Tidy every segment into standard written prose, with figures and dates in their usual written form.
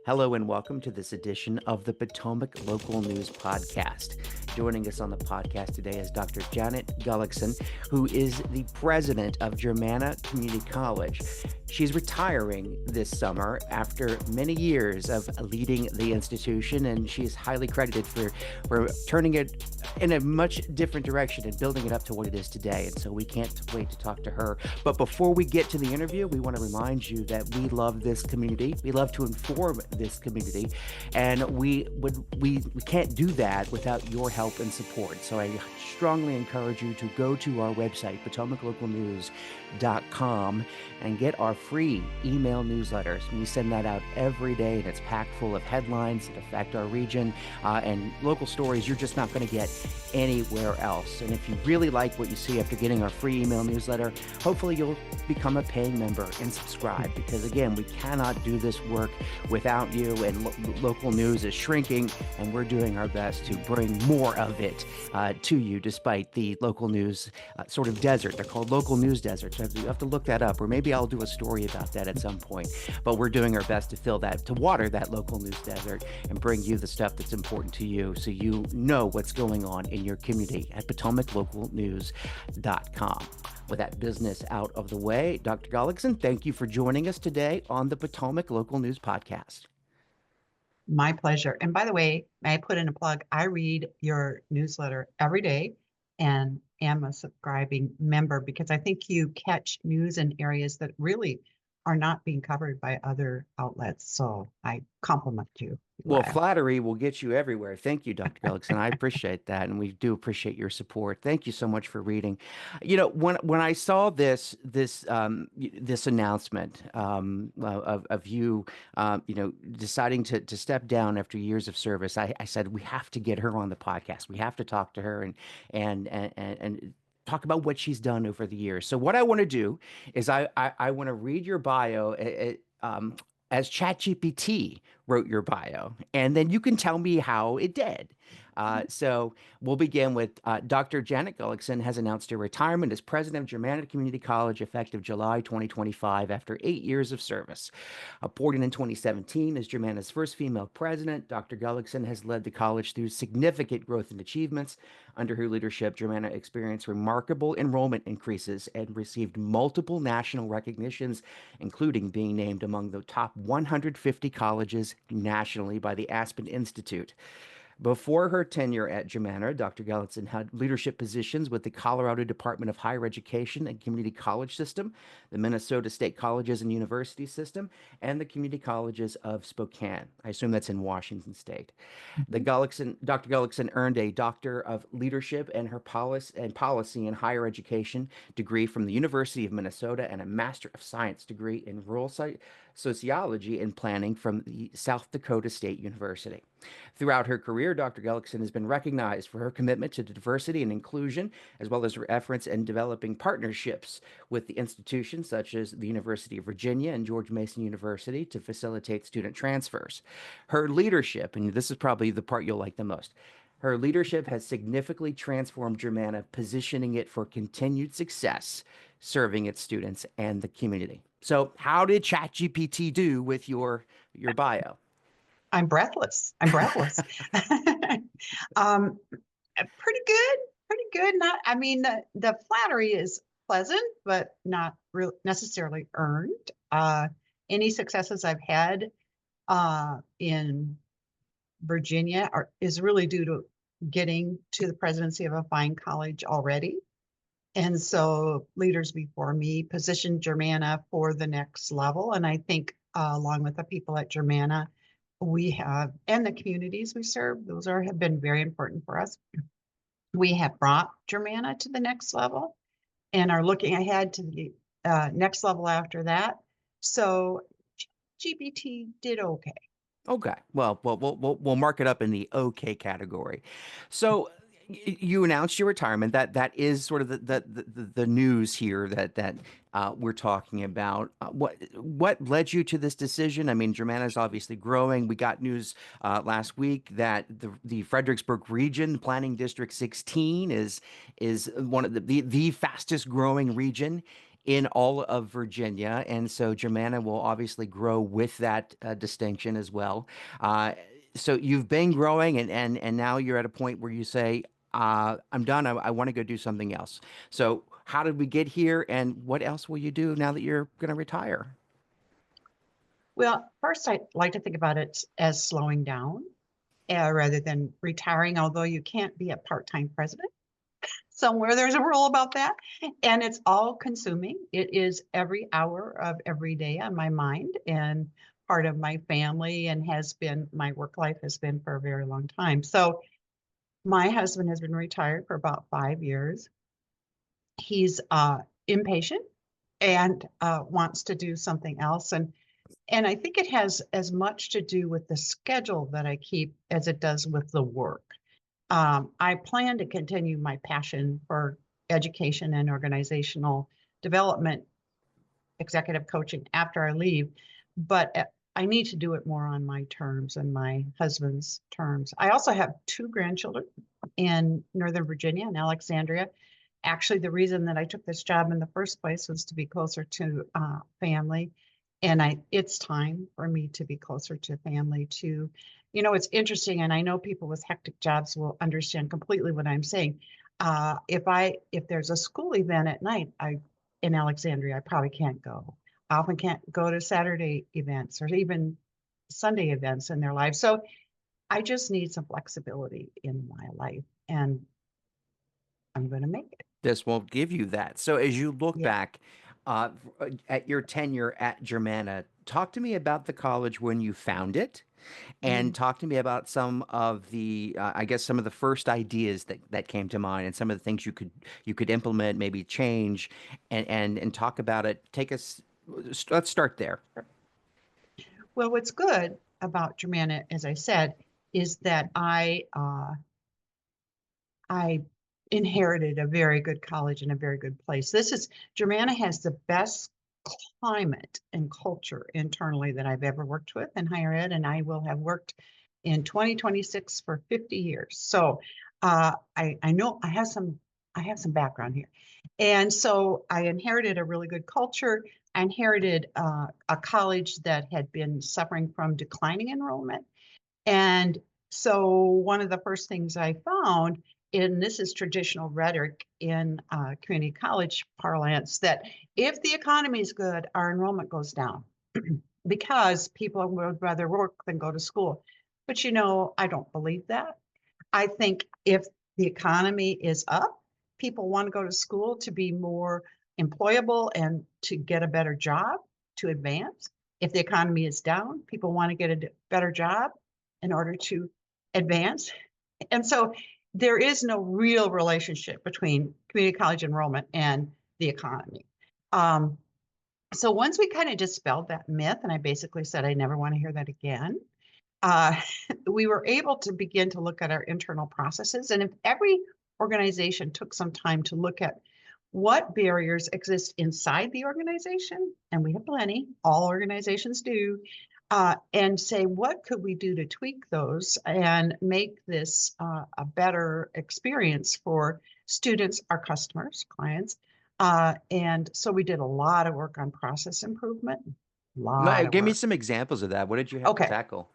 Hello and welcome to this edition of the Potomac Local News Podcast. Joining us on the podcast today is Dr. Janet Gullickson, who is the president of Germanna Community College. She's retiring this summer after many years of leading the institution, and she's highly credited for turning it in a much different direction and building it up to what it is today. And so we can't wait to talk to her. But before we get to the interview, we want to remind you that we love this community. We love to inform this community, and we can't do that without your help and support. So I strongly encourage you to go to our website, PotomacLocalNews.com, and get our free email newsletters. We send that out every day, and it's packed full of headlines that affect our region and local stories you're just not going to get anywhere else. And if you really like what you see after getting our free email newsletter, hopefully you'll become a paying member and subscribe, because again, we cannot do this work without you, and local news is shrinking, and we're doing our best to bring more of it to you, despite the local news sort of desert. They're called local news deserts. You have to look that up, or maybe I'll do a story about that at some point. But we're doing our best to fill that, to water that local news desert and bring you the stuff that's important to you, so you know what's going on in your community at PotomacLocalNews.com. With that business out of the way, Dr. Gullickson, thank you for joining us today on the Potomac Local News Podcast. My pleasure. And by the way, may I put in a plug? I read your newsletter every day and am a subscribing member, because I think you catch news in areas that really are not being covered by other outlets. So I compliment you. Well, Uriah. flattery will get you everywhere. Thank you, Dr. Gullickson. I appreciate that, and we do appreciate your support. Thank you so much for reading. You know, when I saw this announcement of you, deciding to step down after years of service, I said we have to get her on the podcast. We have to talk to her and talk about what she's done over the years. So what I want to do is I want to read your bio. As ChatGPT wrote your bio, and then you can tell me how it did. So we'll begin with Dr. Janet Gullickson has announced her retirement as president of Germanna Community College effective July 2025 after 8 years of service. Appointed in 2017 as Germanna's first female president, Dr. Gullickson has led the college through significant growth and achievements. Under her leadership, Germanna experienced remarkable enrollment increases and received multiple national recognitions, including being named among the top 150 colleges nationally by the Aspen Institute. Before her tenure at Germanna, Dr. Gullickson had leadership positions with the Colorado Department of Higher Education and Community College System, the Minnesota State Colleges and Universities System, and the Community Colleges of Spokane. I assume that's in Washington State. Dr. Gullickson earned a Doctor of Leadership and Policy in Higher Education degree from the University of Minnesota and a Master of Science degree in Rural Sociology and Planning from the South Dakota State University. Throughout her career, Dr. Gullickson has been recognized for her commitment to diversity and inclusion, as well as her efforts in developing partnerships with the institutions such as the University of Virginia and George Mason University to facilitate student transfers. Her leadership, and this is probably the part you'll like the most, her leadership has significantly transformed Germanna, positioning it for continued success, serving its students and the community. So how did ChatGPT do with your bio? I'm breathless. Pretty good. Pretty good. Not, I mean, the flattery is pleasant, but not necessarily earned. Any successes I've had in Virginia is really due to getting to the presidency of a fine college already. And so leaders before me positioned Germanna for the next level. And I think along with the people at Germanna, we have, and the communities we serve, have been very important for us. We have brought Germanna to the next level and are looking ahead to the next level after that. So GPT did okay. Okay. Well, we'll mark it up in the okay category. So you announced your retirement. That is sort of the news here that we're talking about. What led you to this decision? I mean, Germanna is obviously growing. We got news last week that the Fredericksburg region, Planning District 16, is one of the fastest growing region in all of Virginia, and so Germanna will obviously grow with that distinction as well. Uh, so you've been growing, and now you're at a point where you say, "I'm done. I want to go do something else." So how did we get here, and what else will you do now that you're going to retire? Well, first, I like to think about it as slowing down rather than retiring, although you can't be a part-time president. Somewhere there's a rule about that. And it's all consuming. It is every hour of every day on my mind and part of my family and has been my work life has been for a very long time. So my husband has been retired for about 5 years. He's impatient and wants to do something else. And I think it has as much to do with the schedule that I keep as it does with the work. I plan to continue my passion for education and organizational development, executive coaching after I leave, but I need to do it more on my terms and my husband's terms. I also have two grandchildren in Northern Virginia and Alexandria. Actually, the reason that I took this job in the first place was to be closer to family. And it's time for me to be closer to family too. It's interesting, and I know people with hectic jobs will understand completely what I'm saying. If there's a school event at night, in Alexandria, I probably can't go. I often can't go to Saturday events or even Sunday events in their lives. So I just need some flexibility in my life, and I'm going to make it. This won't give you that. So as you look Yeah. back uh, at your tenure at Germanna, talk to me about the college when you found it, and Mm. talk to me about some of the, I guess, some of the first ideas that came to mind, and some of the things you could implement, maybe change, and talk about it. Take us. Let's start there. Well, what's good about Germanna, as I said, is that I inherited a very good college and a very good place. Germanna has the best climate and culture internally that I've ever worked with in higher ed, and I will have worked in 2026 for 50 years. So I know I have some background here. And so I inherited a really good culture. I inherited a college that had been suffering from declining enrollment. And so one of the first things I found, and this is traditional rhetoric in community college parlance, that if the economy is good, our enrollment goes down because people would rather work than go to school. But I don't believe that. I think if the economy is up, people want to go to school to be more employable and to get a better job to advance. If the economy is down, people want to get a better job in order to advance. And so there is no real relationship between community college enrollment and the economy. Um, so once we kind of dispelled that myth, and I basically said, I never want to hear that again, uh, we were able to begin to look at our internal processes. And if every organization took some time to look at what barriers exist inside the organization, and we have plenty, all organizations do, and say, what could we do to tweak those and make this a better experience for students, our customers, clients. And so we did a lot of work on process improvement, a lot of Give me work. some examples of that. What did you have to Okay. tackle?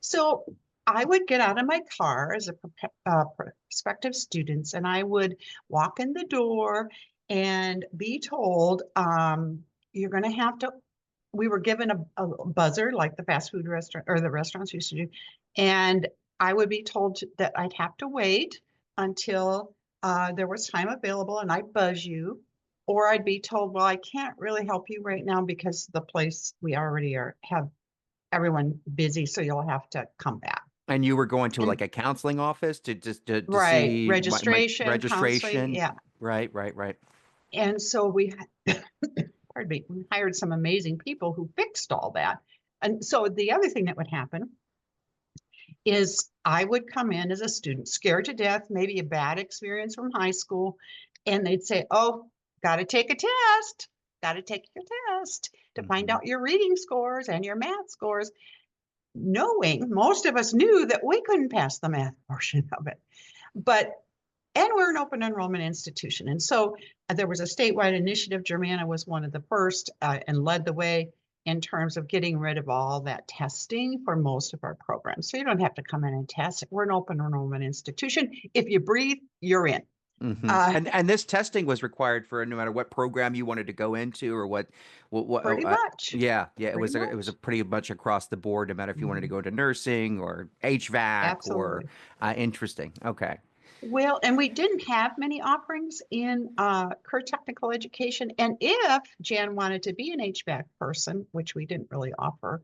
So I would get out of my car as a prospective students, and I would walk in the door and be told, you're going to have to. We were given a buzzer like the fast food restaurant or the restaurants used to do, and I would be told that I'd have to wait until there was time available, and I'd buzz you, or I'd be told, well, I can't really help you right now because the place we already have everyone busy, so you'll have to come back. And you were going to And like a counseling office to just to right, see my registration, counseling, registration. yeah. Right, right, right. And so pardon me, we hired some amazing people who fixed all that. And so the other thing that would happen is I would come in as a student, scared to death, maybe a bad experience from high school, and they'd say, oh, got to take a test, got to take your test to find Hmm. out your reading scores and your math scores, knowing most of us knew that we couldn't pass the math portion of it. But And we're an open enrollment institution. And so there was a statewide initiative. Germanna was one of the first and led the way in terms of getting rid of all that testing for most of our programs. So you don't have to come in and test. We're an open enrollment institution. If you breathe, you're in. Uh, And this testing was required for no matter what program you wanted to go into or what Pretty much, yeah, yeah, pretty it was a much. pretty much across the board, no matter if you wanted to Mhm. go into nursing or HVAC or Absolutely. interesting. Okay. Well, and we didn't have many offerings in career technical education. And if Jan wanted to be an HVAC person, which we didn't really offer,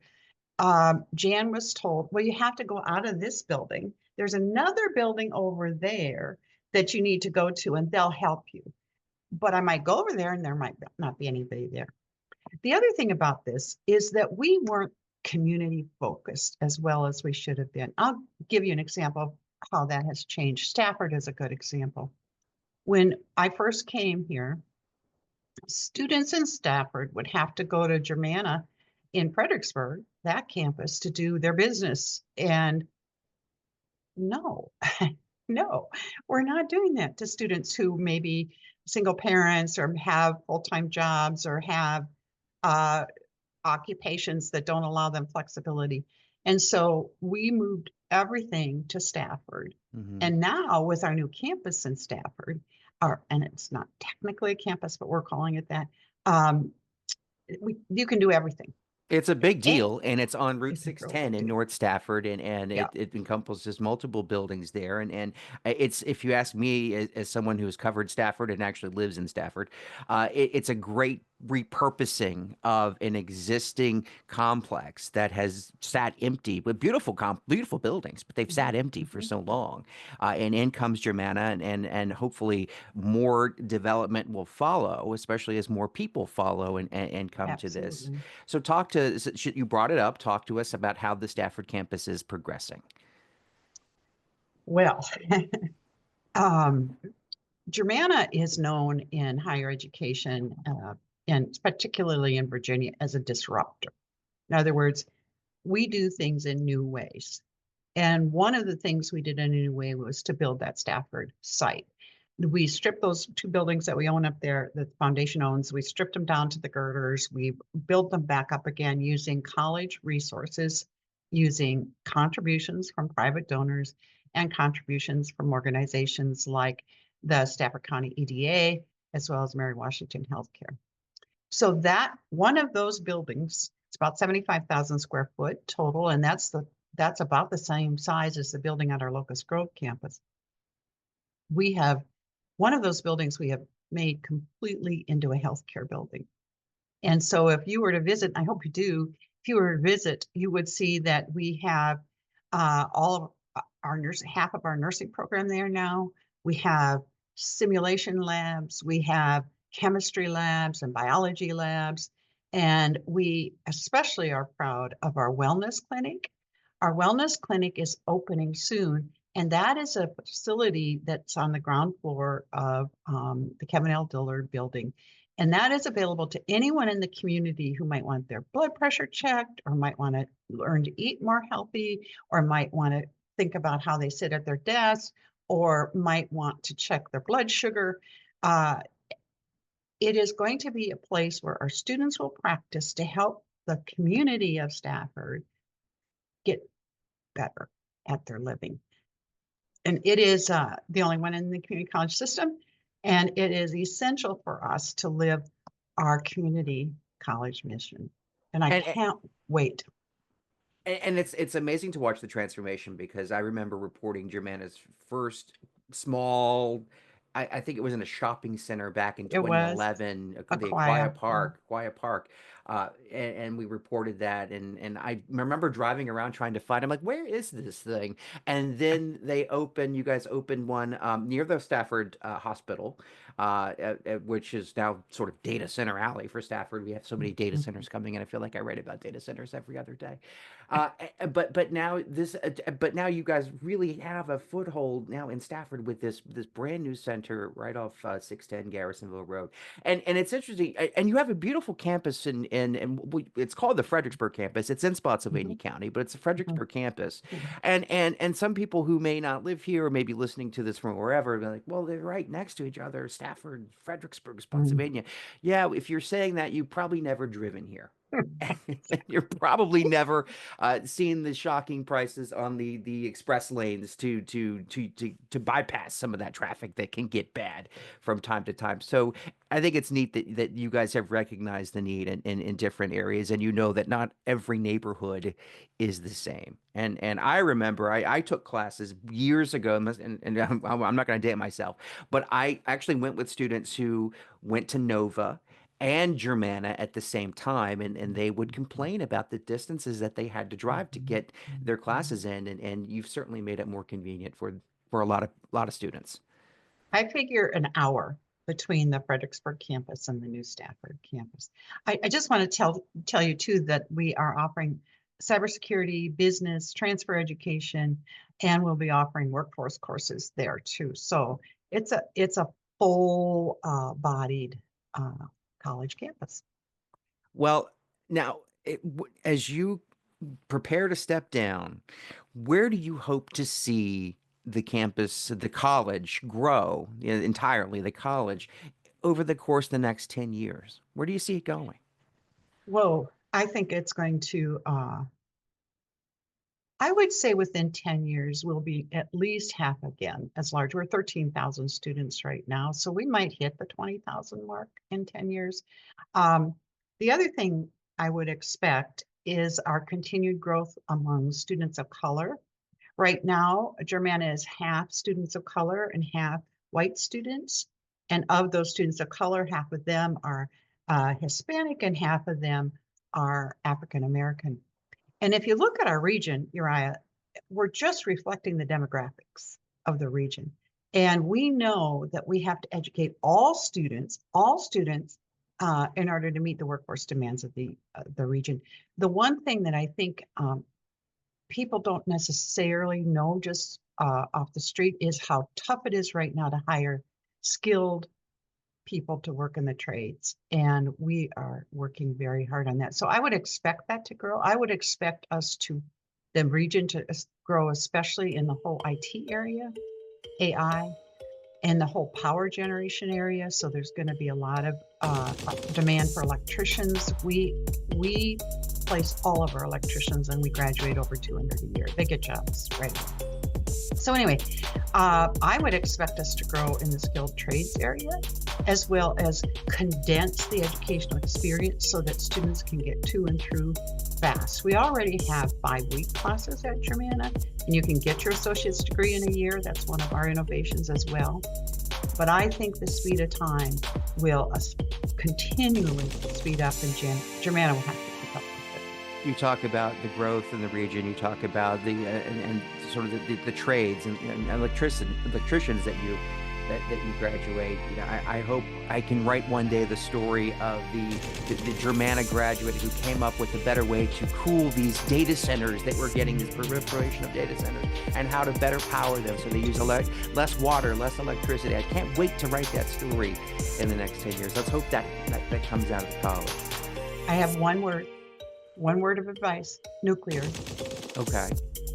Jan was told, well, you have to go out of this building. There's another building over there that you need to go to, and they'll help you. But I might go over there and there might not be anybody there. The other thing about this is that we weren't community focused as well as we should have been. I'll give you an example of how that has changed. Stafford is a good example. When I first came here, students in Stafford would have to go to Germanna in Fredericksburg, that campus, to do their business. And no, no, we're not doing that to students who may be single parents or have full-time jobs or have uh, occupations that don't allow them flexibility. And so we moved everything to Stafford. Hmm. And now with our new campus in Stafford, and it's not technically a campus, but we're calling it that, um, you can do everything. It's a big And deal, and it's on Route it's a real 610 big in deal. North Stafford, and Yeah, it encompasses multiple buildings there. And it's, if you ask me, as someone who's covered Stafford and actually lives in Stafford, it's a great repurposing of an existing complex that has sat empty with beautiful buildings, but they've mhm, sat empty for mhm, so long. And in comes Germanna, and hopefully more development will follow, especially as more people follow and come to this. absolutely. So you brought it up. Talk to us about how the Stafford campus is progressing. Well, um, Germanna is known in higher education, and particularly in Virginia, as a disruptor. In other words, we do things in new ways. And one of the things we did in a new way was to build that Stafford site. We stripped those two buildings that we own up there, that the foundation owns, we stripped them down to the girders. We built them back up again using college resources, using contributions from private donors and contributions from organizations like the Stafford County EDA, as well as Mary Washington Healthcare. So that one of those buildings, it's about 75,000 square foot total, and that's about the same size as the building at our Locust Grove campus. We have one of those buildings we have made completely into a healthcare building. And so if you were to visit, I hope you do, if you were to visit, you would see that we have all of our half of our nursing program there now. We have simulation labs, we have chemistry labs and biology labs, and we especially are proud of our wellness clinic. Our wellness clinic is opening soon, and that is a facility that's on the ground floor of the Kevin L. Dillard building. And that is available to anyone in the community who might want their blood pressure checked, or might want to learn to eat more healthy, or might want to think about how they sit at their desk, or might want to check their blood sugar. Uh, it is going to be a place where our students will practice to help the community of Stafford get better at their living. And it is the only one in the community college system. And it is essential for us to live our community college mission. And I And can't wait. and it's amazing to watch the transformation because I remember reporting Germanna's first small. I think it was in a shopping center back in It was 2011, a the choir. Quiet Park, and we reported that, and I remember driving around trying to find. I'm like, where is this thing? And then you guys opened one near the Stafford Hospital, which is now sort of data center alley for Stafford. We have so many data Mhm. centers coming in. I feel like I write about data centers every other day. But now you guys really have a foothold now in Stafford with this brand new center right off 610 Garrisonville Road, and it's interesting. And you have a beautiful campus it's called the Fredericksburg campus. It's in Spotsylvania Mhm. County, but it's a Mhm. Fredericksburg campus. Mhm. And some people who may not live here or may be listening to this from wherever, they're like, well, they're right next to each other, Stafford, Fredericksburg, Mhm. Spotsylvania. Yeah, if you're saying that, you've probably never driven here. You're probably never seen the shocking prices on the express lanes to bypass some of that traffic that can get bad from time to time. So I think it's neat that you guys have recognized the need in different areas, and you know that not every neighborhood is the same. And I remember I took classes years ago, and I'm not going to date myself, but I actually went with students who went to Nova and Germanna at the same time, and they would complain about the distances that they had to drive to get their classes in, and you've certainly made it more convenient for a lot of students. I figure an hour between the Fredericksburg campus and the new Stafford campus. I just want to tell you too that we are offering cybersecurity, business, transfer education, and we'll be offering workforce courses there too. So it's a full bodied uh, college campus. Well, now, as you prepare to step down, where do you hope to see the campus, the college grow, entirely, the college, over the course of the next 10 years? Where do you see it going? Whoa, I think it's going to I would say within 10 years, we'll be at least half again as large. We're 13,000 students right now, so we might hit the 20,000 mark in 10 years. Um, the other thing I would expect is our continued growth among students of color. Right now, Germanna is half students of color and half white students. And of those students of color, half of them are Hispanic and half of them are African American. And if you look at our region, Uriah, we're just reflecting the demographics of the region. And we know that we have to educate all students, in order to meet the workforce demands of the region. The one thing that I think people don't necessarily know just off the street is how tough it is right now to hire skilled people to work in the trades. And we are working very hard on that. So I would expect that to grow. I would expect the region to grow, especially in the whole IT area, AI, and the whole power generation area. So there's going to be a lot of demand for electricians. We place all of our electricians and we graduate over 200 a year. They get jobs right now. So anyway, I would expect us to grow in the skilled trades area, as well as condense the educational experience so that students can get to and through fast. We already have 5-week classes at Germanna, and you can get your associate's degree in a year. That's one of our innovations as well. But I think the speed of time will continually speed up, and Germanna will have to keep up with You talk about the growth in the region. You talk about and sort of the trades and electricians that you graduate. I hope I can write one day the story of the Germanna graduate who came up with a better way to cool these data centers that we're getting, this proliferation of data centers, and how to better power them so they use less water, less electricity. I can't wait to write that story in the next 10 years. Let's hope that comes out of the college. it. I have one word of advice: nuclear. Okay.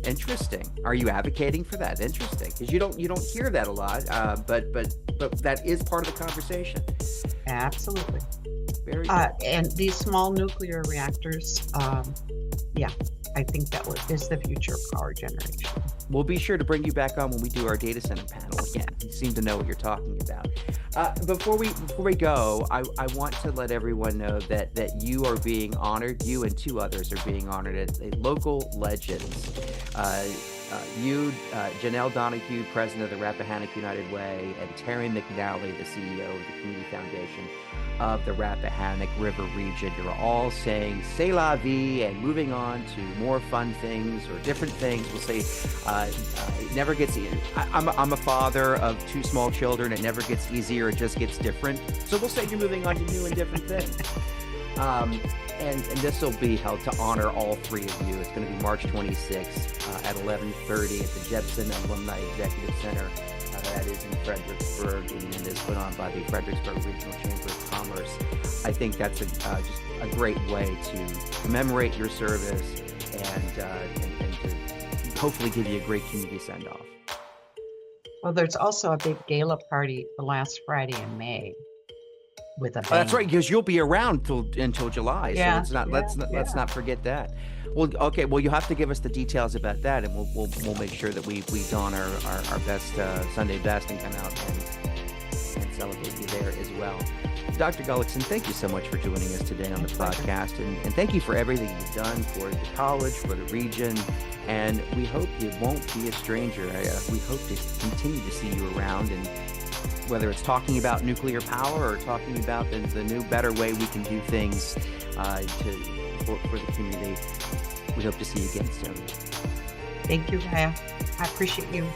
Interesting. Are you advocating for that? Interesting, because you don't hear that a lot, but that is part of the conversation. Absolutely. Very good. And these small nuclear reactors, yeah, I think is the future of power generation. We'll be sure to bring you back on when we do our data center panel again. You seem to know what you're talking about. Before we go, I want to let everyone know that you are being honored. You and 2 others are being honored as a local legends. Janelle Donahue, president of the Rappahannock United Way, and Terry McNally, the CEO of the Community Foundation, of the Rappahannock River region. You're all saying "c'est la vie" and moving on to more fun things or different things. We'll say it never gets easier. I'm a father of 2 small children. It never gets easier. It just gets different. So we'll say you're moving on to new and different things. And this will be held to honor all 3 of you. It's going to be March 26th at 11:30 at the Jepson Alumni Executive Center. That is in Fredericksburg, and is put on by the Fredericksburg Regional Chamber of Commerce. I think that's just a great way to commemorate your service and to hopefully give you a great community send-off. Well, there's also a big gala party the last Friday in May with a band. Oh, that's right, because you'll be around until July. Yeah, So let's not forget that. Well, okay. Well, you'll have to give us the details about that, and we'll make sure that we don our best Sunday best and come out and celebrate you there as well. Dr. Gullickson, thank you so much for joining us today on the podcast, and thank you for everything you've done for the college, for the region, and we hope you won't be a stranger. We hope to continue to see you around, and whether it's talking about nuclear power or talking about the new, better way we can do things for the community. We hope to see you again soon. Thank you, Uriah. I appreciate you.